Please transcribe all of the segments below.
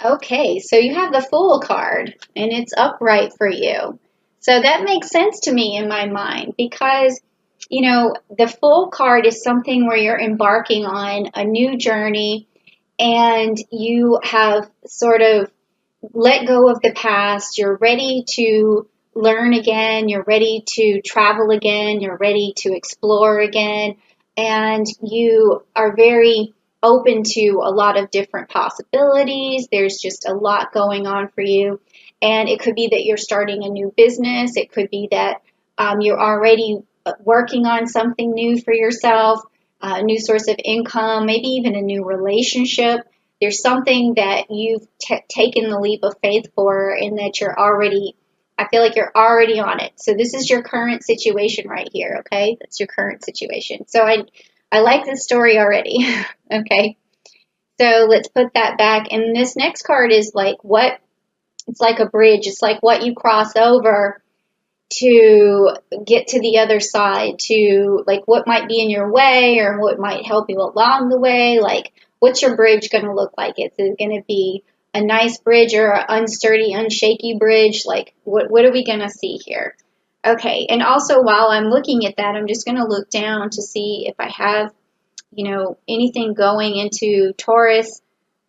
Okay, so you have the Fool card and it's upright for you. So that makes sense to me in my mind because, the Fool card is something where you're embarking on a new journey and you have sort of let go of the past. You're ready to learn again. You're ready to travel again. You're ready to explore again. And you are very open to a lot of different possibilities. There's just a lot going on for you. And it could be that you're starting a new business. It could be that you're already working on something new for yourself, a new source of income, maybe even a new relationship. There's something that you've taken the leap of faith for and that I feel like you're already on it. So this is your current situation right here, okay? That's your current situation. So I like this story already, okay? So let's put that back. And this next card is it's like a bridge. It's like what you cross over to get to the other side, to like what might be in your way or what might help you along the way. Like, what's your bridge going to look like? Is it going to be a nice bridge or an unsturdy, unshaky bridge? Like, what are we going to see here? Okay, and also while I'm looking at that, I'm just going to look down to see if I have, anything going into Taurus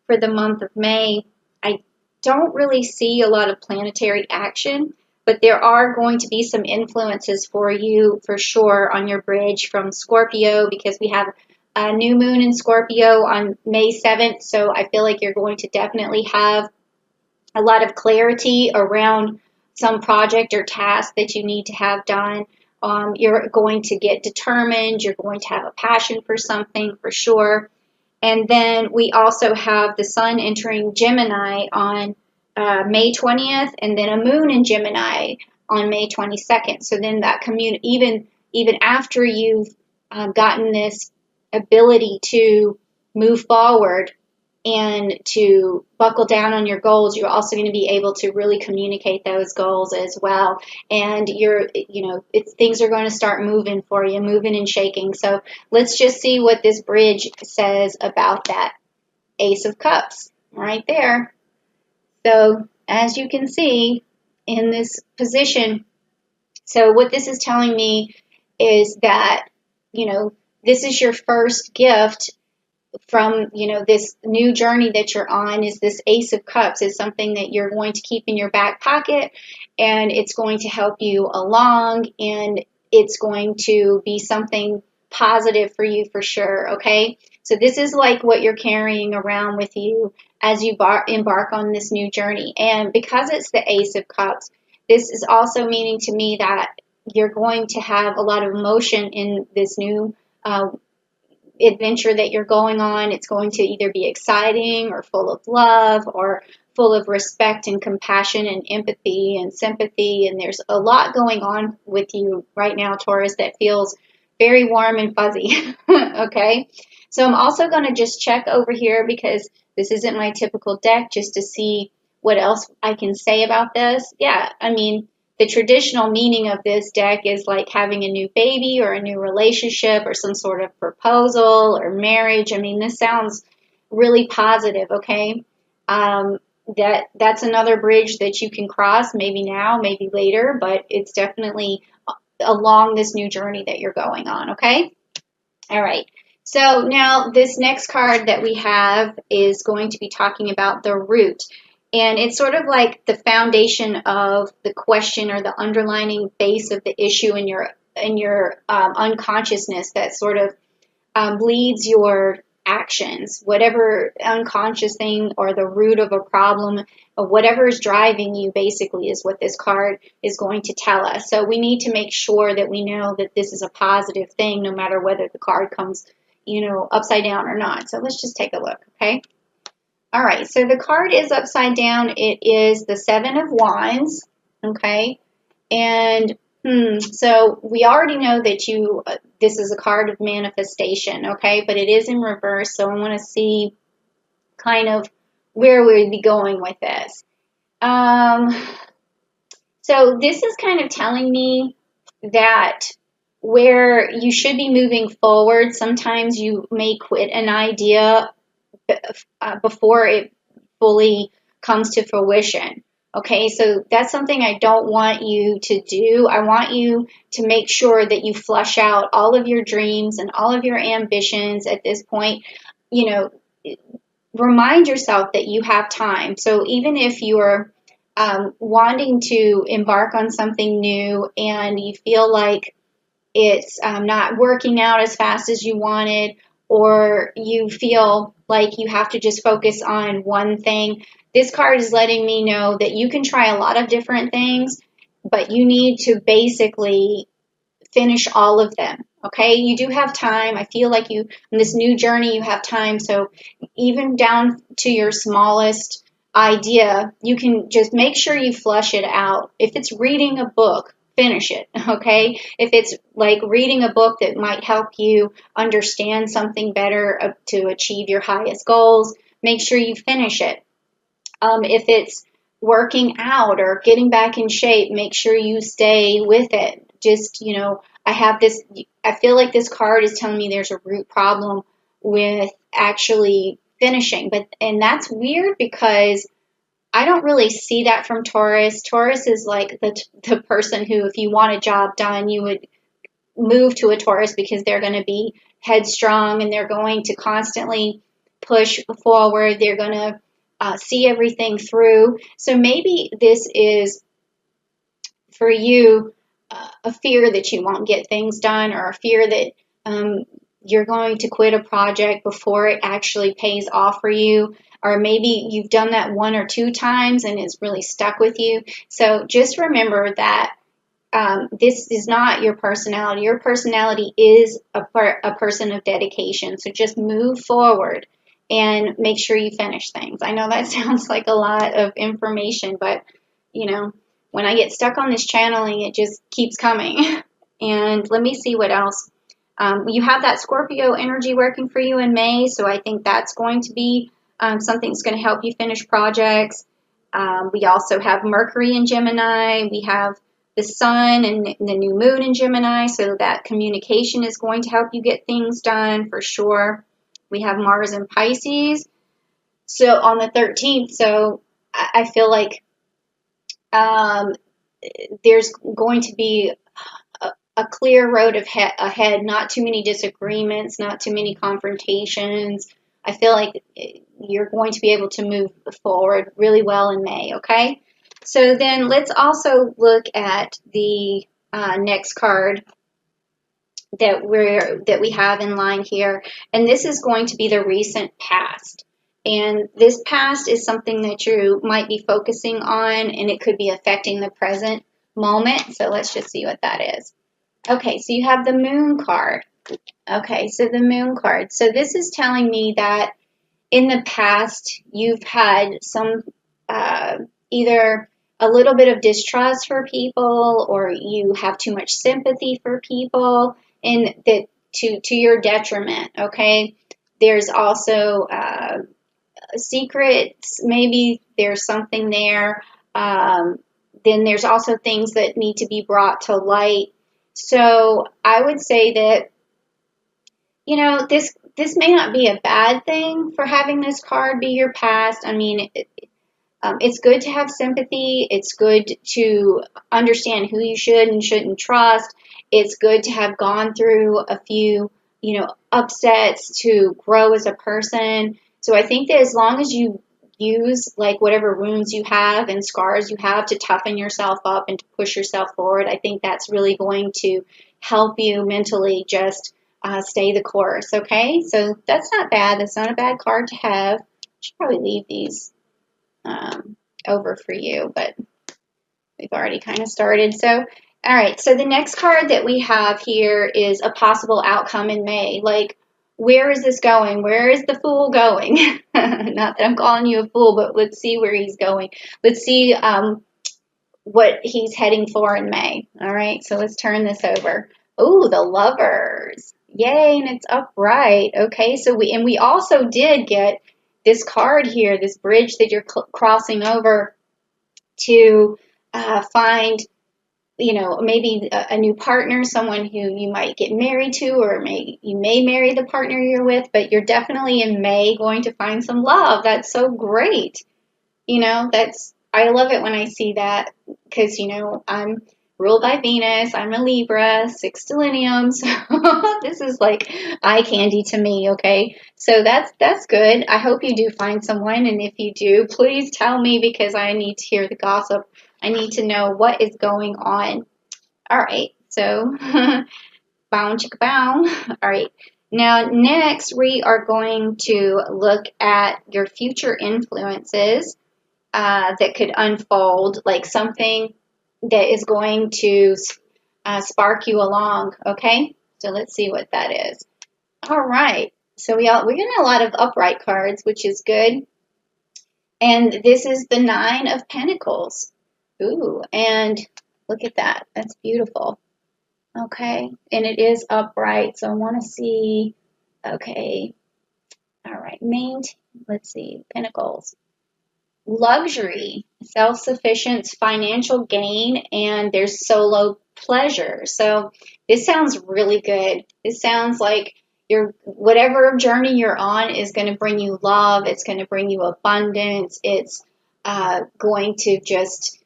for the month of May. I don't really see a lot of planetary action, but there are going to be some influences for you for sure on your bridge from Scorpio because we have a new moon in Scorpio on May 7th. So I feel like you're going to definitely have a lot of clarity around some project or task that you need to have done. You're going to get determined. You're going to have a passion for something for sure. And then we also have the sun entering Gemini on May 20th, and then a moon in Gemini on May 22nd. So then that even after you've gotten this ability to move forward and to buckle down on your goals, you're also going to be able to really communicate those goals as well. And things are going to start moving for you, moving and shaking. So let's just see what this bridge says about that Ace of Cups right there. So as you can see in this position, so what this is telling me is that, this is your first gift from, this new journey that you're on. Is this Ace of Cups is something that you're going to keep in your back pocket, and it's going to help you along, and it's going to be something positive for you for sure, okay? So this is like what you're carrying around with you as you embark on this new journey. And because it's the Ace of Cups, this is also meaning to me that you're going to have a lot of emotion in this new adventure that you're going on. It's going to either be exciting or full of love or full of respect and compassion and empathy and sympathy. And there's a lot going on with you right now, Taurus, that feels very warm and fuzzy. Okay. So I'm also going to just check over here because this isn't my typical deck, just to see what else I can say about this. Yeah, I mean, the traditional meaning of this deck is like having a new baby or a new relationship or some sort of proposal or marriage. I mean, this sounds really positive, okay? That's another bridge that you can cross, maybe now, maybe later, but it's definitely along this new journey that you're going on, okay? All right. So now this next card that we have is going to be talking about the root. And it's sort of like the foundation of the question or the underlining base of the issue in your unconsciousness that sort of leads your actions. Whatever unconscious thing or the root of a problem or whatever is driving you basically is what this card is going to tell us. So we need to make sure that we know that this is a positive thing no matter whether the card comes, upside down or not. So let's just take a look, okay? All right, so the card is upside down. It is the Seven of Wands, okay? And so we already know that this is a card of manifestation, okay? But it is in reverse, so I want to see kind of where we'd be going with this. So this is kind of telling me that where you should be moving forward, sometimes you may quit an idea before it fully comes to fruition. Okay, so that's something I don't want you to do. I want you to make sure that you flush out all of your dreams and all of your ambitions at this point. You know, remind yourself that you have time. So even if you're wanting to embark on something new and you feel like it's not working out as fast as you wanted, or you feel like you have to just focus on one thing, this card is letting me know that you can try a lot of different things, but you need to basically finish all of them. Okay, you do have time. I feel like you, in this new journey, you have time. So even down to your smallest idea, you can just make sure you flush it out. If it's reading a book, finish it. Okay, if it's like reading a book that might help you understand something better to achieve your highest goals, make sure you finish it. If it's working out or getting back in shape, make sure you stay with it. Just, I feel like this card is telling me there's a root problem with actually finishing. And that's weird because I don't really see that from Taurus. Taurus is like the person who, if you want a job done, you would move to a Taurus because they're going to be headstrong and they're going to constantly push forward. They're going to see everything through. So maybe this is for you a fear that you won't get things done, or a fear that you're going to quit a project before it actually pays off for you. Or maybe you've done that one or two times and it's really stuck with you. So just remember that this is not your personality. Your personality is a person of dedication. So just move forward and make sure you finish things. I know that sounds like a lot of information, but when I get stuck on this channeling, it just keeps coming. And let me see what else. You have that Scorpio energy working for you in May, so I think that's going to be something that's going to help you finish projects. We also have Mercury in Gemini. We have the Sun and the new moon in Gemini, so that communication is going to help you get things done for sure. We have Mars in Pisces, so on the 13th. So I feel like there's going to be a clear road ahead, not too many disagreements, not too many confrontations. I feel like you're going to be able to move forward really well in May, okay? So then let's also look at the next card that we have in line here, and this is going to be the recent past. And this past is something that you might be focusing on, and it could be affecting the present moment. So let's just see what that is. Okay, so you have the Moon card. Okay, so the Moon card. So this is telling me that in the past you've had some either a little bit of distrust for people, or you have too much sympathy for people, and that to your detriment. Okay, there's also secrets. Maybe there's something there. Then there's also things that need to be brought to light. So I would say that, this may not be a bad thing for having this card be your past. I mean, it's good to have sympathy. It's good to understand who you should and shouldn't trust. It's good to have gone through a few, upsets to grow as a person. So I think that as long as you use like whatever wounds you have and scars you have to toughen yourself up and to push yourself forward, I think that's really going to help you mentally just stay the course. Okay, so that's not bad. That's not a bad card to have. I should probably leave these over for you, but we've already kind of started. So all right, so the next card that we have here is a possible outcome in May. Like, where is this going? Where is the Fool going? Not that I'm calling you a fool, but let's see where he's going. Let's see what he's heading for in May. All right, so let's turn this over. Oh, the Lovers. Yay, and it's upright. Okay, so we also did get this card here, this bridge that you're crossing over to find, maybe a new partner, someone who you might get married to, or you may marry the partner you're with, but you're definitely in May going to find some love. That's so great. You know, I love it when I see that because, you know, I'm ruled by Venus. I'm a Libra, six stellium. So this is like eye candy to me. Okay. So that's good. I hope you do find someone. And if you do, please tell me because I need to hear the gossip. I need to know what is going on. All right. So bow chicka bow. All right. Now, next we are going to look at your future influences that could unfold, like something that is going to spark you along. Okay, so let's see what that is. All right, so we're getting a lot of upright cards, which is good. And this is the Nine of Pentacles. Ooh, and look at that. That's beautiful. Okay, and it is upright, so I want to see. Okay, all right, let's see, Pentacles. Luxury, self-sufficiency, financial gain, and there's solo pleasure. So this sounds really good. This sounds like your whatever journey you're on is going to bring you love. It's going to bring you abundance. It's going to just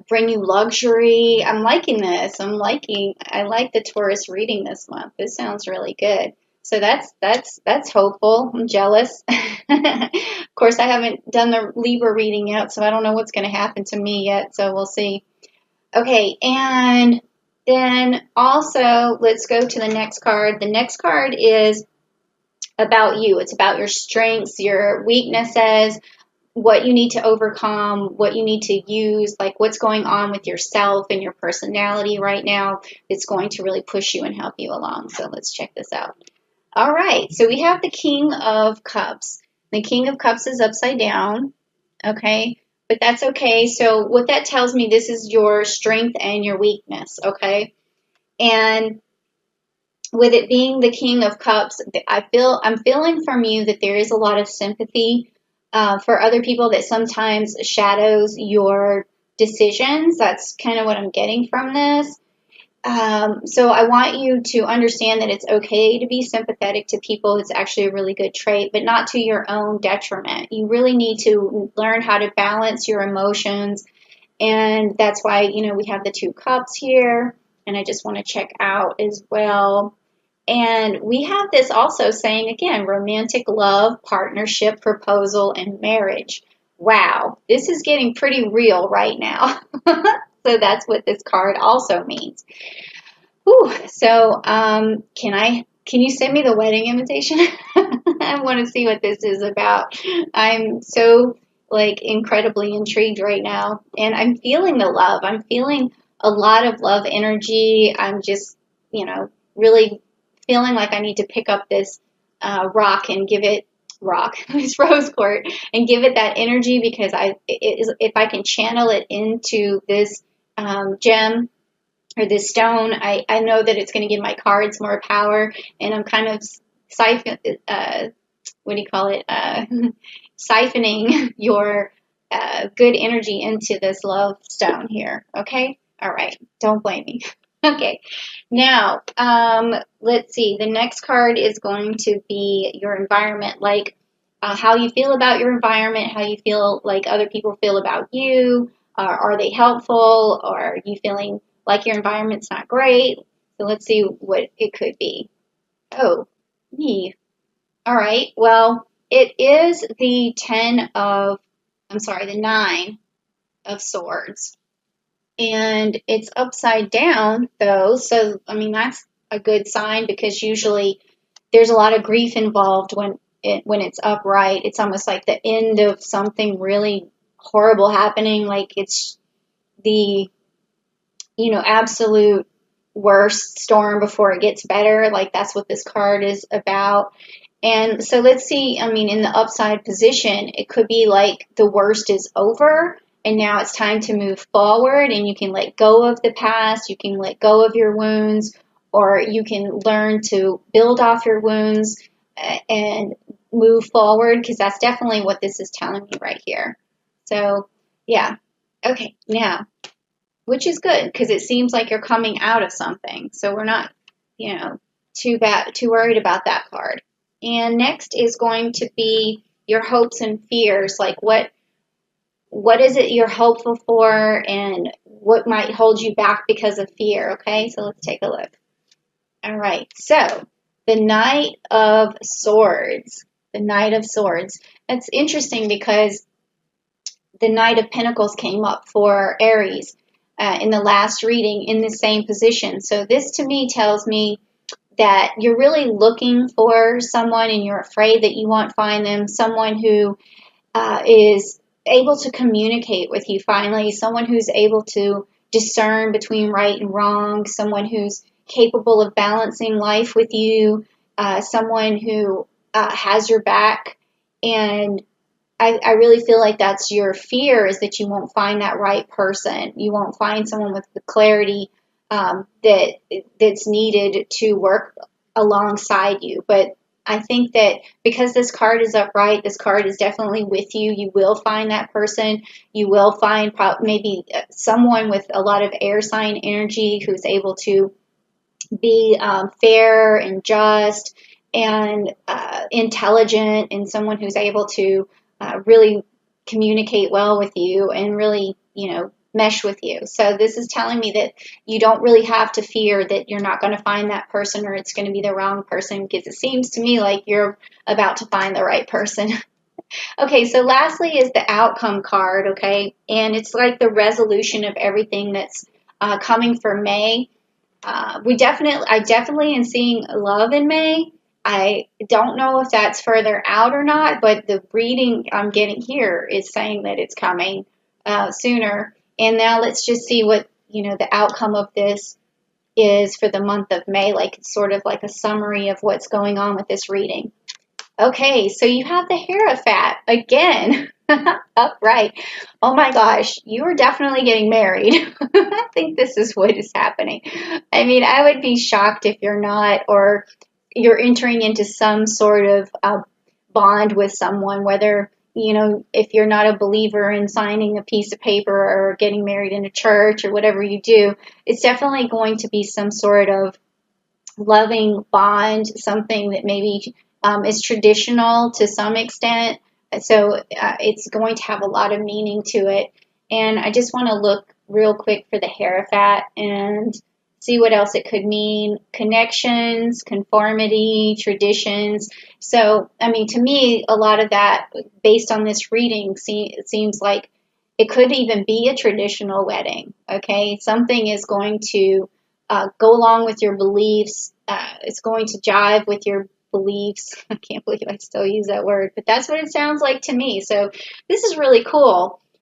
bring you luxury. I'm liking this. I like the Taurus reading this month. This sounds really good. So that's hopeful. I'm jealous. Of course, I haven't done the Libra reading yet, so I don't know what's going to happen to me yet. So we'll see. Okay, and then also let's go to the next card. The next card is about you. It's about your strengths, your weaknesses, what you need to overcome, what you need to use, like what's going on with yourself and your personality right now. It's going to really push you and help you along. So let's check this out. All right, so we have the King of Cups. The King of Cups is upside down, okay? But that's okay. So what that tells me, this is your strength and your weakness, okay? And with it being the King of Cups, I'm feeling from you that there is a lot of sympathy for other people that sometimes shadows your decisions. That's kind of what I'm getting from this. So I want you to understand that it's okay to be sympathetic to people. It's actually a really good trait, but not to your own detriment. You really need to learn how to balance your emotions. And that's why, you know, we have the two cups here. And I just want to check out as well. And we have this also saying, again, romantic love, partnership, proposal, and marriage. Wow, this is getting pretty real right now. So that's what this card also means. Whew. So, can you send me the wedding invitation? I want to see what this is about. I'm so like incredibly intrigued right now, and I'm feeling the love. I'm feeling a lot of love energy. I'm just, you know, really feeling like I need to pick up this rock and give it this rose quartz and give it that energy because if I can channel it into this gem or this stone, I know that it's going to give my cards more power, and I'm kind of what do you call it? Siphoning your good energy into this love stone here. Okay? All right. Don't blame me. Okay. Now, let's see. The next card is going to be your environment, like how you feel about your environment, how you feel like other people feel about you. Are they helpful? Or are you feeling like your environment's not great? So let's see what it could be. Oh, me. All right. Well, it is the 9 of swords. And it's upside down, though. So, I mean, that's a good sign because usually there's a lot of grief involved when it's upright. It's almost like the end of something really horrible happening. Like it's the, you know, absolute worst storm before it gets better. Like that's what this card is about. And so let's see, I mean, in the upside position, it could be like the worst is over and now it's time to move forward and you can let go of the past, you can let go of your wounds, or you can learn to build off your wounds and move forward because that's definitely what this is telling me right here. So, yeah. Okay, now, which is good because it seems like you're coming out of something. So we're not, you know, too worried about that card. And next is going to be your hopes and fears, like what is it you're hopeful for, and what might hold you back because of fear. Okay, so let's take a look. All right, so the Knight of Swords. The Knight of Swords. That's interesting because the Knight of Pentacles came up for Aries in the last reading in the same position. So this to me tells me that you're really looking for someone and you're afraid that you won't find them, someone who is able to communicate with you finally, someone who's able to discern between right and wrong, someone who's capable of balancing life with you, someone who has your back. And I really feel like that's your fear, is that you won't find that right person. You won't find someone with the clarity that's needed to work alongside you. But I think that because this card is upright, this card is definitely with you. You will find that person. You will find maybe someone with a lot of air sign energy who's able to be fair and just and intelligent, and someone who's able to really communicate well with you and really, mesh with you. So this is telling me that you don't really have to fear that you're not going to find that person or it's going to be the wrong person, because it seems to me like you're about to find the right person. Okay, so lastly is the outcome card, okay? And it's like the resolution of everything that's coming for May. I definitely am seeing love in May. I don't know if that's further out or not, but the reading I'm getting here is saying that it's coming sooner. And now let's just see what, the outcome of this is for the month of May. Like, it's sort of like a summary of what's going on with this reading. Okay, so you have the Hierophant again. Upright. Oh my gosh, you are definitely getting married. I think this is what is happening. I mean, I would be shocked if you're not, or you're entering into some sort of bond with someone, whether, if you're not a believer in signing a piece of paper or getting married in a church or whatever you do, it's definitely going to be some sort of loving bond, something that maybe is traditional to some extent. So it's going to have a lot of meaning to it. And I just want to look real quick for the Hierophant and see what else it could mean. Connections, conformity, traditions. So, I mean, to me, a lot of that, based on this reading, it seems like it could even be a traditional wedding. Okay, something is going to go along with your beliefs. It's going to jive with your beliefs. I can't believe I still use that word, but that's what it sounds like to me. So this is really cool.